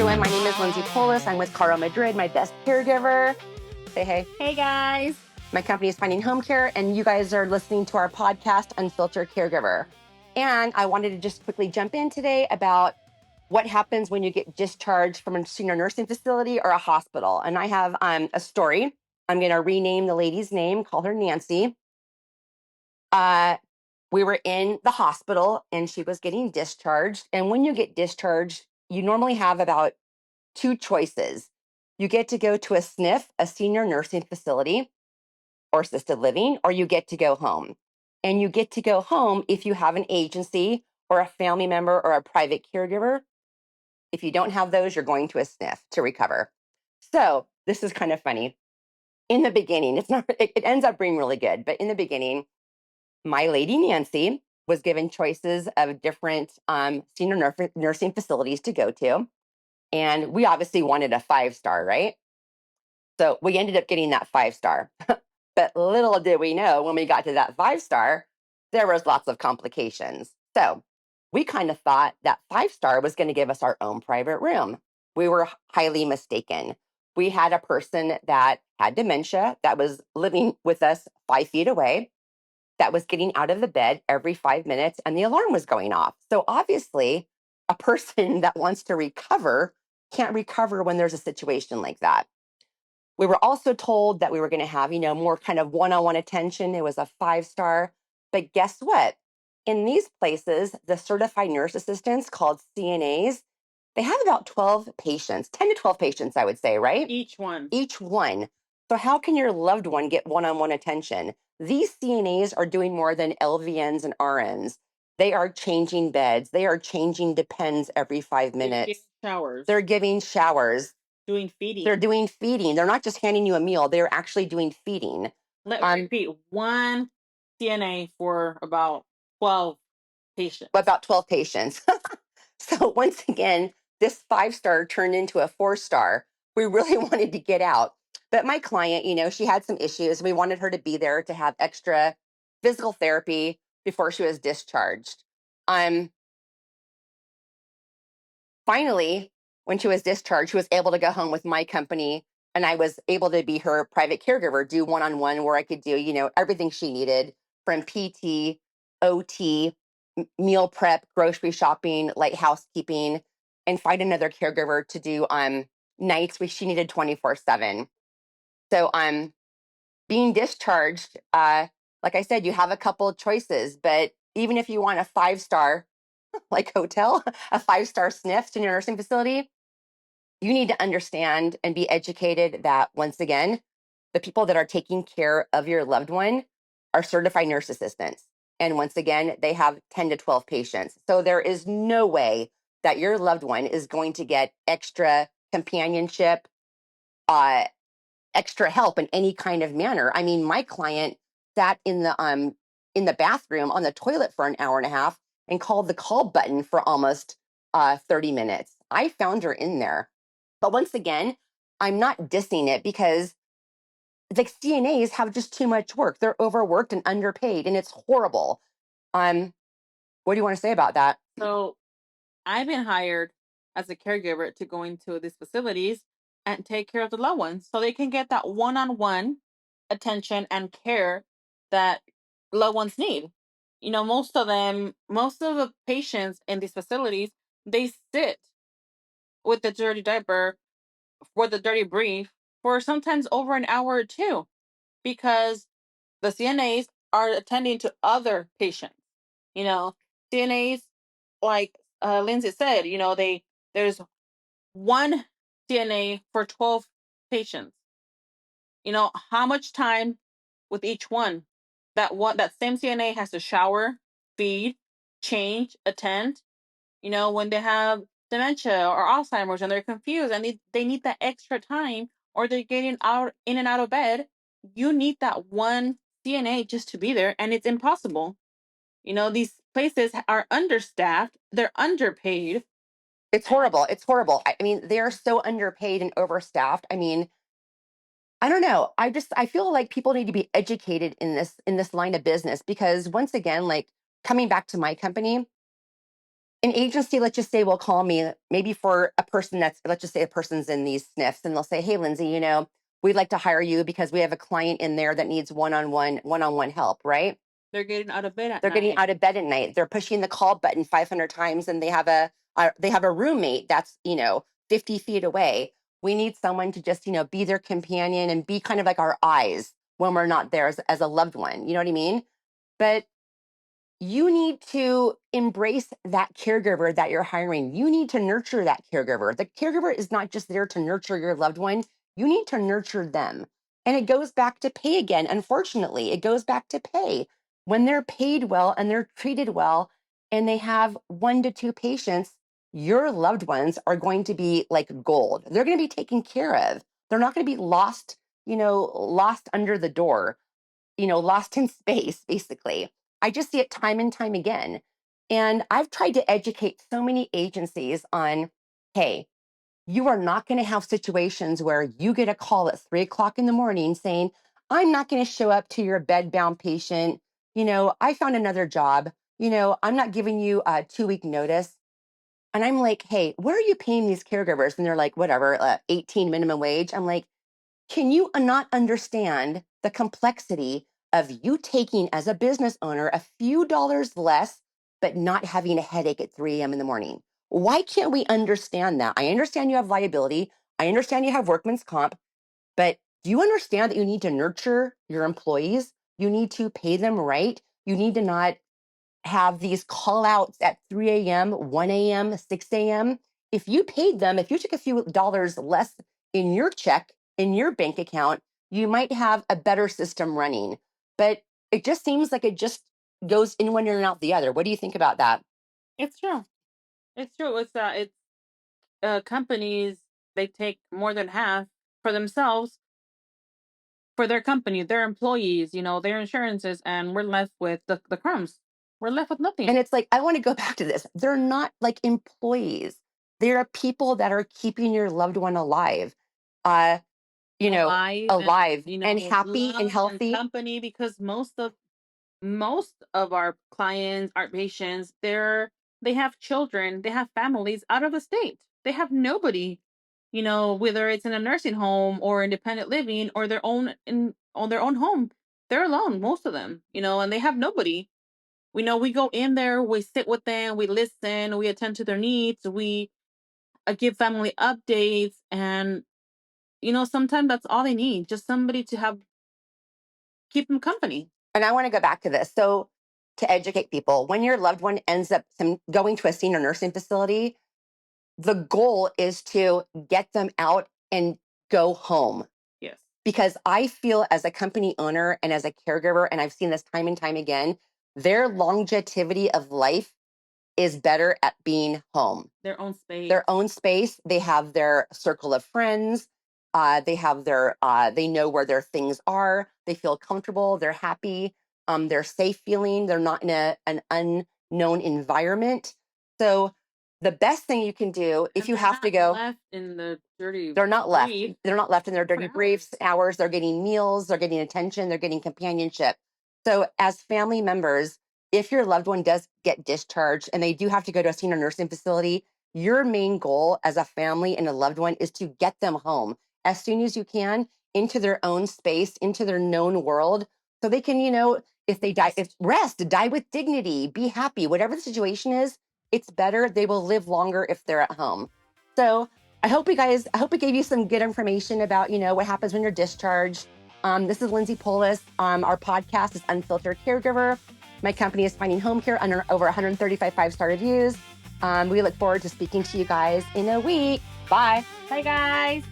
everyone. My name is Lindsay Polis. I'm with Caro Madrid, my best caregiver. Say hey. Hey, guys. My company is Finding Home Care, and you guys are listening to our podcast, Unfiltered Caregiver. And I wanted to just quickly jump in today about what happens when you get discharged from a senior nursing facility or a hospital. And I have a story. I'm going to rename the lady's name, call her Nancy. We were in the hospital and she was getting discharged. And when you get discharged, you normally have about two choices. You get to go to a SNF, a senior nursing facility or assisted living, or you get to go home. And you get to go home if you have an agency or a family member or a private caregiver. If you don't have those, you're going to a SNF to recover. So this is kind of funny. In the beginning, it ends up being really good, but in the beginning, my lady Nancy was given choices of different senior nursing facilities to go to. And we obviously wanted a 5-star, right? So we ended up getting that 5-star. But little did we know when we got to that 5-star, there was lots of complications. So we kind of thought that 5-star was going to give us our own private room. We were highly mistaken. We had a person that had dementia that was living with us 5 feet away, that was getting out of the bed every 5 minutes, and the alarm was going off. So obviously, a person that wants to recover can't recover when there's a situation like that. We were also told that we were going to have, more kind of one-on-one attention. It was a 5-star. But guess what? In these places, the certified nurse assistants called CNAs, they have about 12 patients, 10 to 12 patients, I would say, right? Each one. Each one. So how can your loved one get one-on-one attention? These CNAs are doing more than LVNs and RNs. They are changing beds. They are changing depends every 5 minutes. They're giving showers. Doing feeding. They're doing feeding. They're not just handing you a meal. They're actually doing feeding. Let me repeat. One CNA for about 12 patients. About 12 patients. So once again, this 5-star turned into a 4-star. We really wanted to get out. But my client, she had some issues. We wanted her to be there to have extra physical therapy before she was discharged. Finally, when she was discharged, she was able to go home with my company, and I was able to be her private caregiver, do one-on-one where I could do, everything she needed from PT, OT, meal prep, grocery shopping, light housekeeping, and find another caregiver to do nights which she needed 24/7. So being discharged, like I said, you have a couple of choices, but even if you want a 5-star like hotel, a 5-star SNF, senior nursing facility, you need to understand and be educated that once again, the people that are taking care of your loved one are certified nurse assistants. And once again, they have 10 to 12 patients. So there is no way that your loved one is going to get extra companionship, extra help in any kind of manner. I mean, my client sat in the bathroom on the toilet for an hour and a half and called the call button for almost 30 minutes. I found her in there. But once again, I'm not dissing it because the CNAs have just too much work. They're overworked and underpaid, and it's horrible. What do you want to say about that? So I've been hired as a caregiver to go into these facilities and take care of the loved ones so they can get that one-on-one attention and care that loved ones need. Most of the patients in these facilities, they sit with the dirty diaper, for the dirty brief, for sometimes over an hour or two, because the CNAs are attending to other patients. CNAs, like Lindsay said, there's one CNA for 12 patients. How much time with each one? That same CNA has to shower, feed, change, attend. When they have dementia or Alzheimer's and they're confused and they need that extra time, or they're getting out in and out of bed, you need that one CNA just to be there, and it's impossible. These places are understaffed, they're underpaid. It's horrible. It's horrible. I mean, they are so underpaid and overstaffed. I mean, I don't know. I feel like people need to be educated in this line of business because once again, like coming back to my company, an agency, let's just say, will call me maybe for a person let's just say a person's in these sniffs, and they'll say, hey, Lindsay, we'd like to hire you because we have a client in there that needs one-on-one help, right? They're getting out of bed at They're getting night. out of bed at night. They're pushing the call button 500 times, and they have a roommate that's 50 feet away. We need someone to just be their companion and be kind of like our eyes when we're not there as a loved one. You know what I mean? But you need to embrace that caregiver that you're hiring. You need to nurture that caregiver. The caregiver is not just there to nurture your loved one, you need to nurture them. And it goes back to pay again. Unfortunately, it goes back to pay. When they're paid well and they're treated well and they have 1 to 2 patients, your loved ones are going to be like gold. They're going to be taken care of. They're not going to be lost under the door, lost in space, basically. I just see it time and time again. And I've tried to educate so many agencies on, hey, you are not going to have situations where you get a call at 3 o'clock in the morning saying, I'm not going to show up to your bedbound patient. I found another job. I'm not giving you a 2-week notice. And I'm like, hey, where are you paying these caregivers? And they're like, whatever, 18 minimum wage. I'm like, can you not understand the complexity of you taking as a business owner a few dollars less, but not having a headache at 3 a.m. in the morning? Why can't we understand that? I understand you have liability. I understand you have workman's comp, but do you understand that you need to nurture your employees? You need to pay them right. You need to not have these call outs at 3 a.m., 1 a.m., 6 a.m. If you paid them, if you took a few dollars less in your check, in your bank account, you might have a better system running. But it just seems like it just goes in one ear and out the other. What do you think about that? It's true. It's true. It's companies, they take more than half for themselves, for their company, their employees, their insurances, and we're left with the crumbs. We're left with nothing. And it's like, I want to go back to this. They're not like employees. They're people that are keeping your loved one alive. Uh, Alive and alive and happy and love and healthy. company, because most of our clients, our patients, they have children, they have families out of the state. They have nobody, whether it's in a nursing home or independent living or their own in on their own home. They're alone, most of them, and they have nobody. We go in there, we sit with them, we listen, we attend to their needs, we give family updates, and sometimes that's all they need, just somebody to have keep them company. And I want to go back to this. So, to educate people, when your loved one ends up going to a senior nursing facility, the goal is to get them out and go home. Yes. Because I feel as a company owner and as a caregiver, and I've seen this time and time again, their longevity of life is better at being home. Their own space. Their own space. They have their circle of friends. They have they know where their things are. They feel comfortable. They're happy. They're safe feeling. They're not in an unknown environment. So the best thing you can do if you have to go, left in the dirty they're not left. brief They're not left in their dirty for briefs hours. They're getting meals. They're getting attention. They're getting companionship. So as family members, if your loved one does get discharged and they do have to go to a senior nursing facility, your main goal as a family and a loved one is to get them home as soon as you can into their own space, into their known world, so they can, if they die, die with dignity, be happy, whatever the situation is, it's better. They will live longer if they're at home. So I hope it gave you some good information about, what happens when you're discharged. This is Lindsay Polis. Our podcast is Unfiltered Caregiver. My company is Finding Home Care under over 135 5-star reviews. We look forward to speaking to you guys in a week. Bye. Bye, guys.